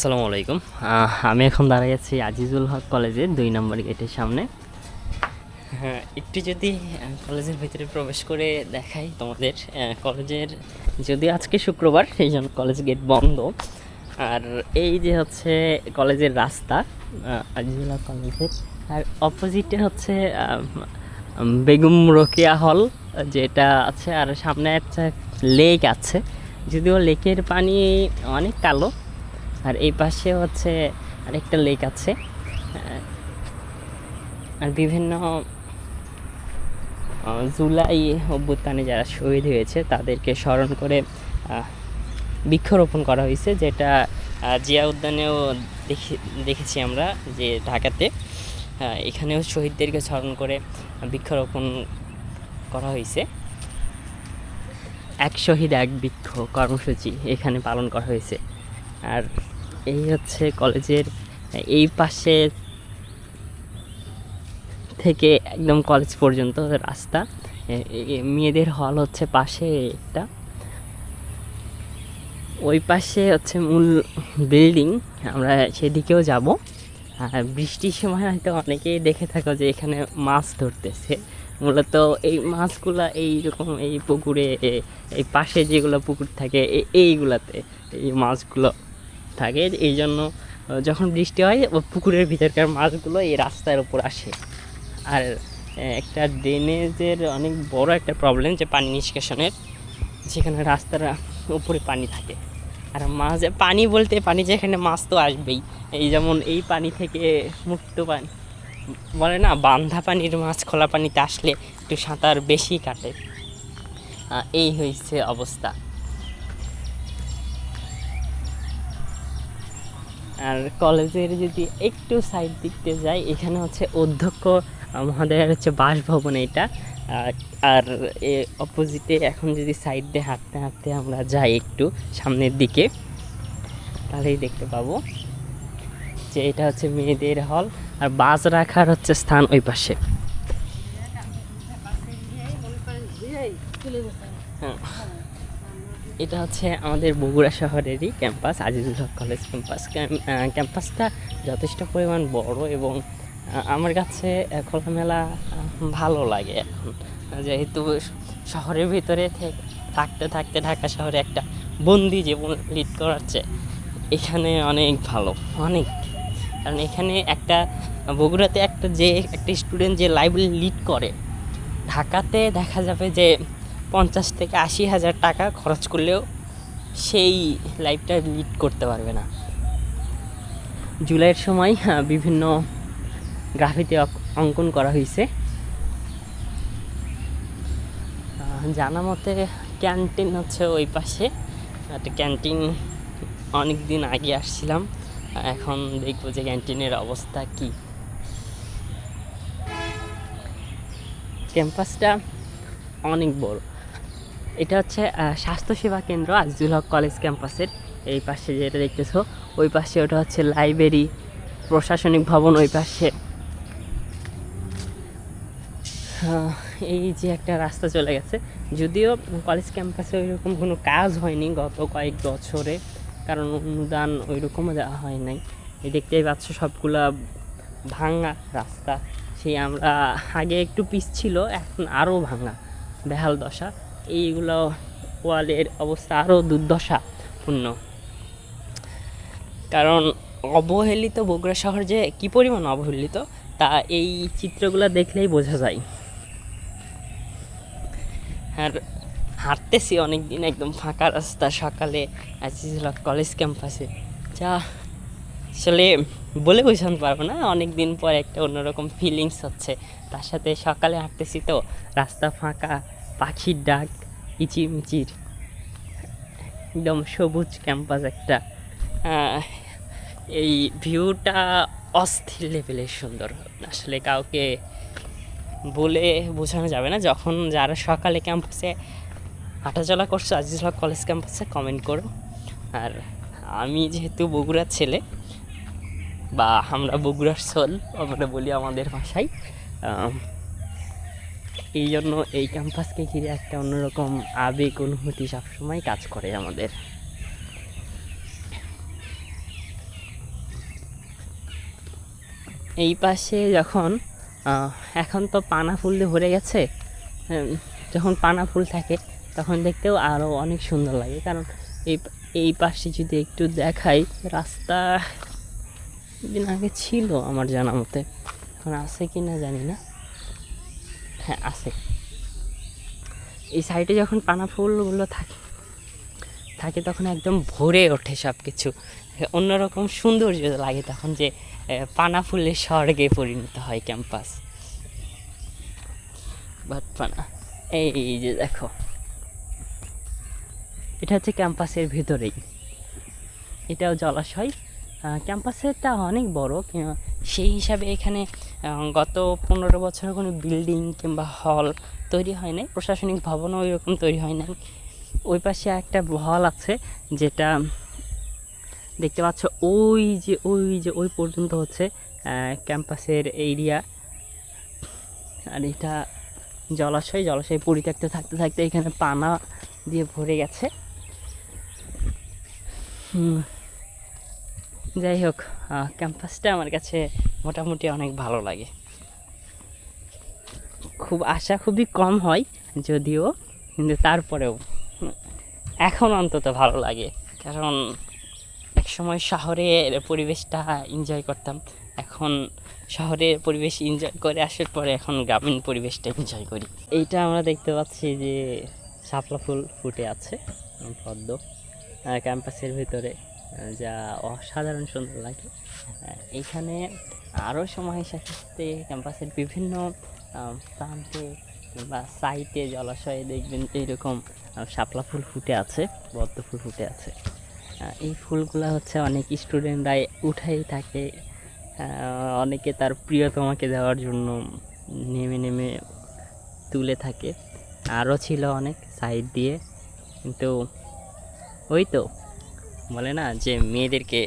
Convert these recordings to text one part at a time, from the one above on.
আসসালামু আলাইকুম। আমি এখন দাঁড়িয়ে আছি আজিজুল হক কলেজের ২ নম্বর গেটের সামনে। হ্যাঁ, একটু যদি কলেজের ভিতরে প্রবেশ করে দেখাই তোমাদের। কলেজের যদিও আজকে শুক্রবার, সেই জন্য কলেজ গেট বন্ধ। আর এই যে হচ্ছে কলেজের রাস্তা, আজিজুল হক কলেজের। আর অপোজিটে হচ্ছে বেগম রোকেয়া হল যেটা আছে, আর সামনে একটা লেক আছে, যদিও লেকের পানি অনেক কালো। আর এই পাশে হচ্ছে আরেকটা লেক আছে। আর বিভিন্ন জুলাই অভ্যুত্থানে যারা শহীদ হয়েছে তাদেরকে স্মরণ করে বৃক্ষরোপণ করা হয়েছে, যেটা জিয়া উদ্যানেও দেখেছি আমরা, যে ঢাকাতে এখানেও শহীদদেরকে স্মরণ করে বৃক্ষরোপণ করা হয়েছে। এক শহীদ এক বৃক্ষ কর্মসূচি এখানে পালন করা হয়েছে। আর এই হচ্ছে কলেজের এই পাশে থেকে একদম কলেজ পর্যন্ত রাস্তা। মেয়েদের হল হচ্ছে পাশে একটা, ওই পাশে হচ্ছে মূল বিল্ডিং, আমরা সেদিকেও যাব। আর বৃষ্টির সময় হয়তো অনেকেই দেখে থাকো যে এখানে মাছ ধরতেছে। মূলত এই মাছগুলা এইরকম এই পুকুরে, এই পাশে যেগুলো পুকুর থাকে এইগুলাতে এই মাছগুলো থাকে। এই জন্য যখন বৃষ্টি হয় পুকুরের ভিতরকার মাছগুলো এই রাস্তার উপর আসে। আর একটা ড্রেনেজের অনেক বড় একটা প্রবলেম, যে পানি নিষ্কাশনের, যেখানে রাস্তার উপরে পানি থাকে। আর মাছ, পানি বলতে পানি যেখানে মাছ তো আসবেই। এই যেমন এই পানি থেকে মুক্ত পানি বলে না, বান্ধা পানির মাছ খোলা পানিতে আসলে একটু সাঁতার বেশি কাটে। এই হয়েছে অবস্থা। আর কলেজের যদি একটু সাইড দিকতে যাই, এখানে হচ্ছে অধ্যক্ষ মহোদয়ের হচ্ছে বাসভবন এটা। আর অপোজিটে এখন যদি সাইড দিয়ে হাঁটতে হাঁটতে আমরা যাই একটু সামনের দিকে, তাহলেই দেখতে পাবো যে এটা হচ্ছে মেয়েদের হল। আর বাস রাখার হচ্ছে স্থান ওই পাশে। হ্যাঁ, এটা হচ্ছে আমাদের বগুড়া শহরেরই ক্যাম্পাস, আজিজুল হক কলেজ ক্যাম্পাস। ক্যাম্পাসটা যথেষ্ট পরিমাণ বড় এবং আমার কাছে খোলামেলা ভালো লাগে এখন, যেহেতু শহরের ভিতরে থাকতে থাকতে ঢাকা শহরে একটা বন্দি জীবন লিড করাচ্ছে। এখানে অনেক ভালো, অনেক। কারণ এখানে একটা বগুড়াতে একটা স্টুডেন্ট যে লাইব্রেরি লিড করে, ঢাকাতে দেখা যাবে যে 50 থেকে 80 হাজার টাকা খরচ করলেও সেই লাইফটা লিড করতে পারবে না। জুলাইয়ের সময় বিভিন্ন গ্রাফিতি অঙ্কন করা হয়েছে। জানা মতে ক্যান্টিন হচ্ছে ওই পাশে একটা ক্যান্টিন। অনেক দিন আগে আসছিলাম, এখন দেখবো যে ক্যান্টিনের অবস্থা কি। ক্যাম্পাসটা অনেক বড়। এটা হচ্ছে স্বাস্থ্যসেবা কেন্দ্র আজিজুল হক কলেজ ক্যাম্পাসের। এই পাশে যেটা দেখতেছো ওই পাশে ওটা হচ্ছে লাইব্রেরি, প্রশাসনিক ভবন ওই পাশে। এই যে একটা রাস্তা চলে গেছে, যদিও কলেজ ক্যাম্পাসে ওইরকম কোনো কাজ হয়নি গত কয়েক বছরে, কারণ অনুদান ওইরকমও দেওয়া হয় নাই। এই দেখতেই পাচ্ছ সবগুলা ভাঙা রাস্তা। সেই আমরা আগে একটু পিচ ছিল, এখন আরও ভাঙা, বেহাল দশা। এইগুলো ওয়ালের অবস্থা আরও দুর্দশাপূর্ণ, কারণ অবহেলিত বগুড়া শহর যে কী পরিমাণ অবহেলিত তা এই চিত্রগুলো দেখলেই বোঝা যায়। আর হাঁটতেছি অনেক দিন একদম ফাঁকা রাস্তা সকালে আজিজুল হক কলেজ ক্যাম্পাসে, যা আসলে বলে বোঝাতে পারবো না। অনেক দিন পর একটা অন্যরকম ফিলিংস হচ্ছে। তার সাথে সকালে হাঁটতেছি তো রাস্তা ফাঁকা, পাখির ডাক কিচিরমিচির, একদম সবুজ ক্যাম্পাস একটা। এই ভিউটা অস্থির লেভেলের সুন্দর, আসলে কাউকে বলে বোঝানো যাবে না। যখন যারা সকালে ক্যাম্পাসে হাঁটাচলা করছো আজিজুল হক কলেজ ক্যাম্পাসে, কমেন্ট করো। আর আমি যেহেতু বগুড়ার ছেলে, বা আমরা বগুড়ার সোল আমরা বলি আমাদের ভাষায়, এই জন্য এই ক্যাম্পাসকে ঘিরে একটা অন্যরকম আবেগ অনুভূতি সবসময় কাজ করে আমাদের। এই পাশে যখন এখন তো পানা ফুল দিয়ে ভরে গেছে, যখন পানা ফুল থাকে তখন দেখতেও আরও অনেক সুন্দর লাগে। কারণ এই এই পাশে যদি একটু দেখাই, রাস্তা দিন আগে ছিল আমার জানা মতে, এখন আছে কি না জানি না, হ্যাঁ আছে। এই সাইডে যখন পানা ফুলগুলো থাকে থাকে তখন একদম ভরে ওঠে সব কিছু, অন্যরকম সৌন্দর্য লাগে তখন, যে পানা ফুলের স্বর্গে পরিণত হয় ক্যাম্পাস। বাট পানা এই যে দেখো, এটা হচ্ছে ক্যাম্পাসের ভিতরেই, এটাও জলাশয়। ক্যাম্পাসেরটা অনেক বড়, সেই হিসাবে এখানে গত 15 বছরে কোনো বিল্ডিং কিংবা হল তৈরি হয় নাই, প্রশাসনিক ভবনও ওইরকম তৈরি হয় নাই। ওই পাশে একটা হল আছে যেটা দেখতে পাচ্ছ, ওই পর্যন্ত হচ্ছে ক্যাম্পাসের এরিয়া। আর এটা জলাশয় পরিত্যক্ত থাকতে থাকতে এখানে পানা দিয়ে ভরে গেছে। যাই হোক, ক্যাম্পাসটা আমার কাছে মোটামুটি অনেক ভালো লাগে। আশা খুবই কম হয় যদিও, কিন্তু তারপরেও এখন অন্তত ভালো লাগে। কারণ একসময় শহরের পরিবেশটা এনজয় করতাম, এখন শহরের পরিবেশ এনজয় করে আসার পরে এখন গ্রামীণ পরিবেশটা এনজয় করি। এইটা আমরা দেখতে পাচ্ছি যে শাপলা ফুল ফুটে আছে পদ্ম ক্যাম্পাসের ভিতরে, যা অসাধারণ সুন্দর লাগে। এইখানে আরও সময়ের সাথে সাথে ক্যাম্পাসের বিভিন্ন প্রান্তে কিংবা সাইটে জলাশয়ে দেখবেন এইরকম শাপলা ফুল ফুটে আছে, পদ্ম ফুল ফুটে আছে। এই ফুলগুলো হচ্ছে অনেক স্টুডেন্টরাই উঠাই থাকে, অনেকে তার প্রিয়তমাকে দেওয়ার জন্য নেমে নেমে তুলে থাকে। আরও ছিল অনেক সাইড দিয়ে, কিন্তু ওই তো বলে না যে মেয়েদেরকে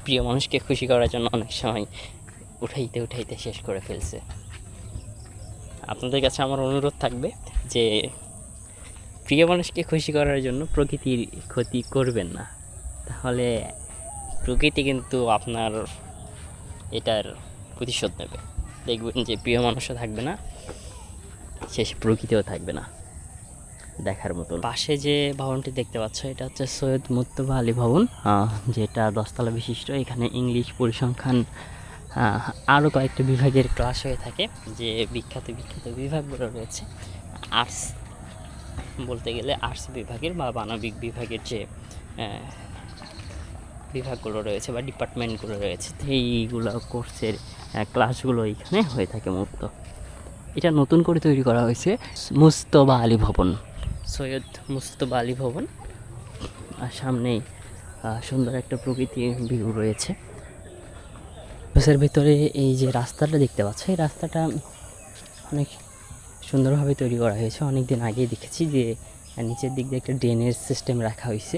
প্রিয় মানুষকে খুশি করার জন্য অনেক সময় উঠাইতে শেষ করে ফেলছে। আপনাদের কাছে আমার অনুরোধ থাকবে যে প্রিয় মানুষকে খুশি করার জন্য প্রকৃতির ক্ষতি করবেন না, তাহলে প্রকৃতি কিন্তু আপনার এটার প্রতিশোধ নেবে। দেখবেন যে প্রিয় মানুষও থাকবে না, শেষে প্রকৃতিও থাকবে না দেখার মতন। পাশে যে ভবনটি দেখতে পাচ্ছ এটা হচ্ছে সৈয়দ মুজতবা আলী ভবন, যেটা 10 তলা বিশিষ্ট। এখানে ইংলিশ, পরিসংখ্যান, আরও কয়েকটা বিভাগের ক্লাস হয়ে থাকে। যে বিখ্যাত বিভাগগুলো রয়েছে, আর্টস বলতে গেলে আর্টস বিভাগের বা মানবিক বিভাগের যে বিভাগগুলো রয়েছে বা ডিপার্টমেন্টগুলো রয়েছে, এইগুলো কোর্সের ক্লাসগুলো এখানে হয়ে থাকে মুক্ত। এটা নতুন করে তৈরি করা হয়েছে মুজতবা আলী ভবন, সৈয়দ মুজতবা আলী ভবন। আর সামনেই সুন্দর একটা প্রকৃতির ভিউ রয়েছে। ক্যাম্পাসের ভিতরে এই যে রাস্তাটা দেখতে পাচ্ছ, এই রাস্তাটা অনেক সুন্দরভাবে তৈরি করা হয়েছে। অনেক দিন আগেই দেখেছি যে নিচের দিক দিয়ে একটা ড্রেনের সিস্টেম রাখা হয়েছে।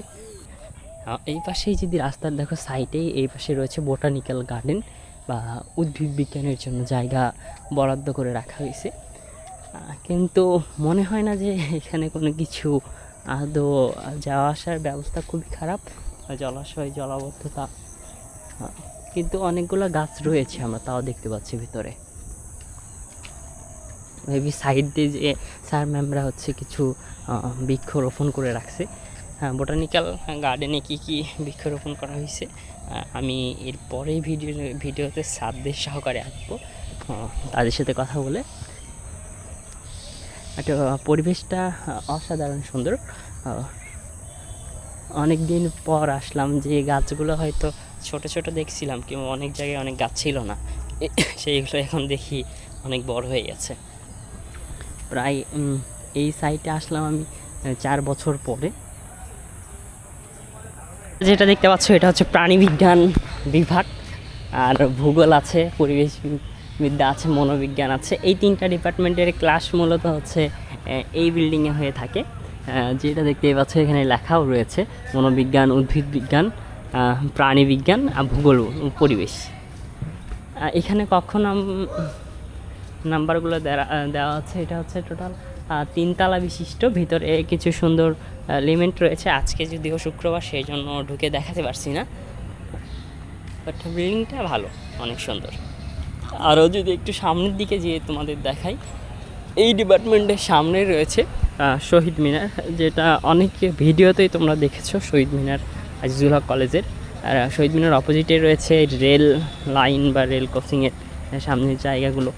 এই পাশেই যদি রাস্তার দেখো সাইডেই এই পাশে রয়েছে বোটানিক্যাল গার্ডেন বা উদ্ভিদ বিজ্ঞানের জন্য জায়গা বরাদ্দ করে রাখা হয়েছে, কিন্তু মনে হয় না যে এখানে কোনো কিছু আদৌ যাওয়া আসার ব্যবস্থা খুবই খারাপ, জলাশয় জলাবদ্ধতা, কিন্তু অনেকগুলো গাছ রয়েছে আমরা তাও দেখতে পাচ্ছি ভিতরে। মেবি সাইড দিয়ে যে স্যার ম্যামরা হচ্ছে কিছু বৃক্ষরোপণ করে রাখছে। বোটানিক্যাল গার্ডেনে কী কী বৃক্ষরোপণ করা হয়েছে আমি এর পরেই ভিডিওতে স্যারদের সহকারে আসবো, তাদের সাথে কথা বলে। একটা পরিবেশটা অসাধারণ সুন্দর। অনেক দিন পর আসলাম, যে গাছগুলো হয়তো ছোট ছোট দেখছিলাম কিংবা অনেক জায়গায় অনেক গাছ ছিল না, সেইগুলো এখন দেখি অনেক বড় হয়ে গেছে। প্রায় এই সাইটে আসলাম আমি 4 বছর পরে। যেটা দেখতে পাচ্ছ এটা হচ্ছে প্রাণীবিজ্ঞান বিভাগ, আর ভূগোল আছে, পরিবেশ বিদ্যা আছে, মনোবিজ্ঞান আছে। এই 3টা ডিপার্টমেন্টের ক্লাস মূলত হচ্ছে এই বিল্ডিংয়ে হয়ে থাকে। যেটা দেখতে পাচ্ছ এখানে লেখাও রয়েছে মনোবিজ্ঞান, উদ্ভিদ বিজ্ঞান, প্রাণীবিজ্ঞান আর ভূগোল, পরিবেশ। এখানে কখন নাম্বারগুলো দেওয়া আছে। এটা হচ্ছে টোটাল 3 তলা বিশিষ্ট, ভিতরে কিছু সুন্দর এলিমেন্ট রয়েছে। আজকে যদিও শুক্রবার সেই জন্য ঢুকে দেখাতে পারছি না। বাট বিল্ডিংটা ভালো, অনেক সুন্দর। আরও যদি একটু সামনের দিকে যেয়ে তোমাদের দেখাই, এই ডিপার্টমেন্টের সামনে রয়েছে শহীদ মিনার, যেটা অনেক ভিডিওতেই তোমরা দেখেছো। শহীদ মিনার আজিজুল হক কলেজের, আর শহীদ মিনার অপোজিটে রয়েছে রেল লাইন বা রেল ক্রসিংয়ের সামনের জায়গাগুলো,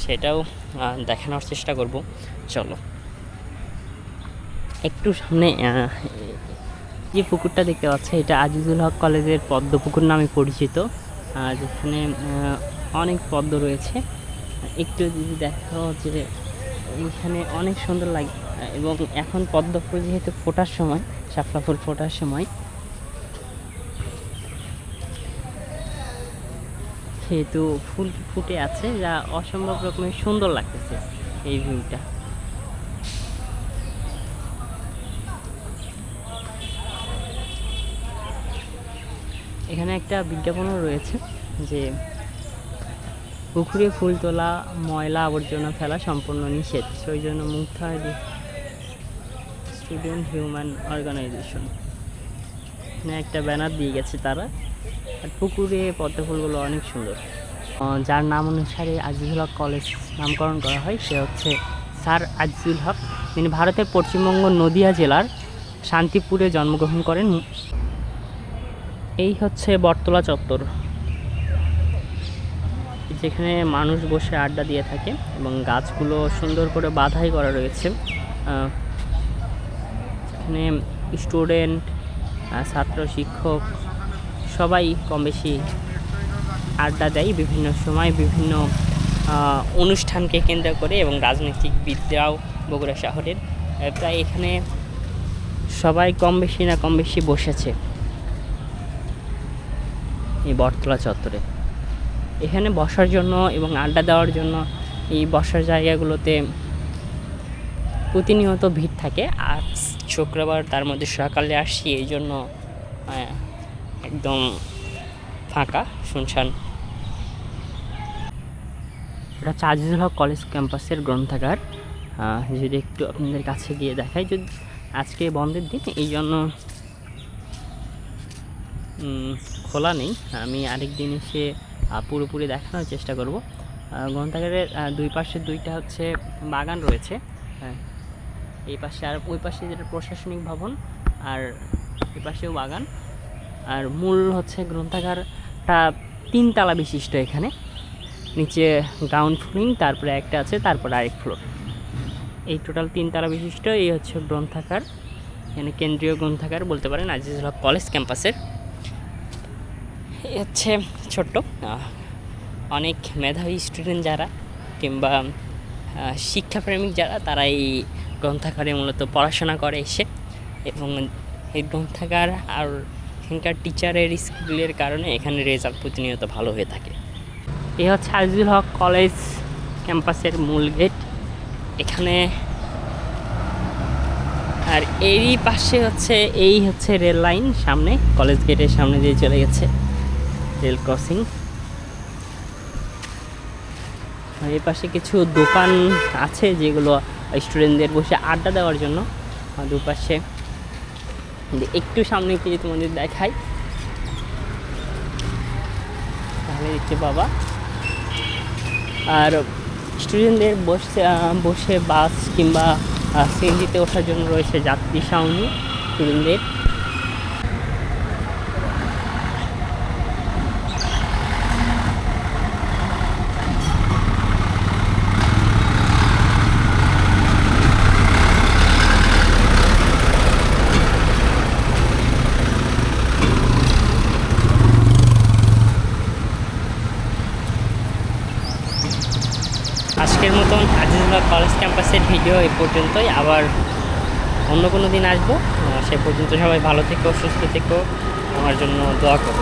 সেটাও দেখানোর চেষ্টা করব। চলো একটু সামনে যে পুকুরটা দেখতে পাচ্ছি, এটা আজিজুল হক কলেজের পদ্ম পুকুর নামে পরিচিত, যেখানে অনেক পদ্ম রয়েছে। একটু যদি দেখো যে এইখানে অনেক সুন্দর লাগে, এবং এখন পদ্ম ফুল যেহেতু ফোটার সময়, শাপলা ফুল ফোটার সময়, সেহেতু ফুল ফুটে আছে, যা অসম্ভব রকমের সুন্দর লাগতেছে এই ভিউটা। এখানে একটা বিজ্ঞাপনও রয়েছে যে পুকুরে ফুল তোলা, ময়লা আবর্জনা ফেলা সম্পূর্ণ নিষেধ, সেই জন্য মুগ্ধ স্টুডেন্ট হিউম্যান অর্গানাইজেশন। এখানে একটা ব্যানার দিয়ে গেছে তারা। আর পুকুরে পদ্ম ফুলগুলো অনেক সুন্দর। যার নাম অনুসারে আজিজুল হক কলেজ নামকরণ করা হয়, সে হচ্ছে স্যার আজিজুল হক। তিনি ভারতের পশ্চিমবঙ্গ নদিয়া জেলার শান্তিপুরে জন্মগ্রহণ করেন। এই হচ্ছে বটতলা চত্বর, যেখানে মানুষ বসে আড্ডা দিয়ে থাকে, এবং গাছগুলো সুন্দর করে বাঁধাই করা রয়েছে। এখানে স্টুডেন্ট, ছাত্র, শিক্ষক সবাই কম বেশি আড্ডা দেয় বিভিন্ন সময়, বিভিন্ন অনুষ্ঠানকে কেন্দ্র করে, এবং রাজনৈতিকবিদরাও বগুড়া শহরের প্রায় এখানে সবাই কম বেশি বসেছে এই বটতলা চত্বরে। এখানে বসার জন্য এবং আড্ডা দেওয়ার জন্য এই বসার জায়গাগুলোতে প্রতিনিয়ত ভিড় থাকে। আজ শুক্রবার, তার মধ্যে সকালে আসছি, এই জন্য একদম ফাঁকা, শুনশান। এটা হচ্ছে আজিজুল হক কলেজ ক্যাম্পাসের গ্রন্থাগার। যদি একটু আপনাদের কাছে গিয়ে দেখাই, যদি আজকে বন্ধের দিন, এই জন্য খোলা নেই। আমি আরেক দিন এসে পুরোপুরি দেখানোর চেষ্টা করব। গ্রন্থাগারের দুই পাশে দুইটা হচ্ছে বাগান রয়েছে, এই পাশে আর ওই পাশে যেটা প্রশাসনিক ভবন, আর এই পাশেও বাগান। আর মূল হচ্ছে গ্রন্থাগারটা 3 তলা বিশিষ্ট। এখানে নিচে গ্রাউন্ড ফ্লোরিং, তারপরে একটা আছে, তারপরে আরেক ফ্লোর। এই টোটাল 3 তলা বিশিষ্ট এই হচ্ছে গ্রন্থাগার। এখানে কেন্দ্রীয় গ্রন্থাগার বলতে পারেন আজিজুল হক কলেজ ক্যাম্পাসের। এই হচ্ছে ছোট্ট, অনেক মেধাবী স্টুডেন্ট যারা কিংবা শিক্ষাপ্রেমিক যারা, তারা এই গ্রন্থাগারে মূলত পড়াশোনা করে এসে, এবং এই গ্রন্থাগার আর এখানকার টিচারের স্কিলের কারণে এখানে রেজাল্ট প্রতিনিয়ত ভালো হয়ে থাকে। এই হচ্ছে আজিজুল হক কলেজ ক্যাম্পাসের মূল গেট এখানে। আর এরই পাশে হচ্ছে এই হচ্ছে রেল লাইন, সামনে কলেজ গেটের সামনে দিয়ে চলে গেছে রেল ক্রসিং। এই পাশে কিছু দোকান আছে যেগুলো স্টুডেন্টদের বসে আড্ডা দেওয়ার জন্য। দুপাশে একটু সামনে গিয়ে তোমাদের দেখাই, তাহলে দেখতে পাবা। আর স্টুডেন্টদের বসে বাস কিংবা সিএনজিতে ওঠার জন্য রয়েছে যাত্রী ছাউনি স্টুডেন্টদের। আজকের মতন আজিজুল হক কলেজ ক্যাম্পাসের ভিডিও এই পর্যন্তই। আবার অন্য কোনো দিন আসবো। সে পর্যন্ত সবাই ভালো থেকো, সুস্থ থেকো, আমার জন্য দোয়া করো।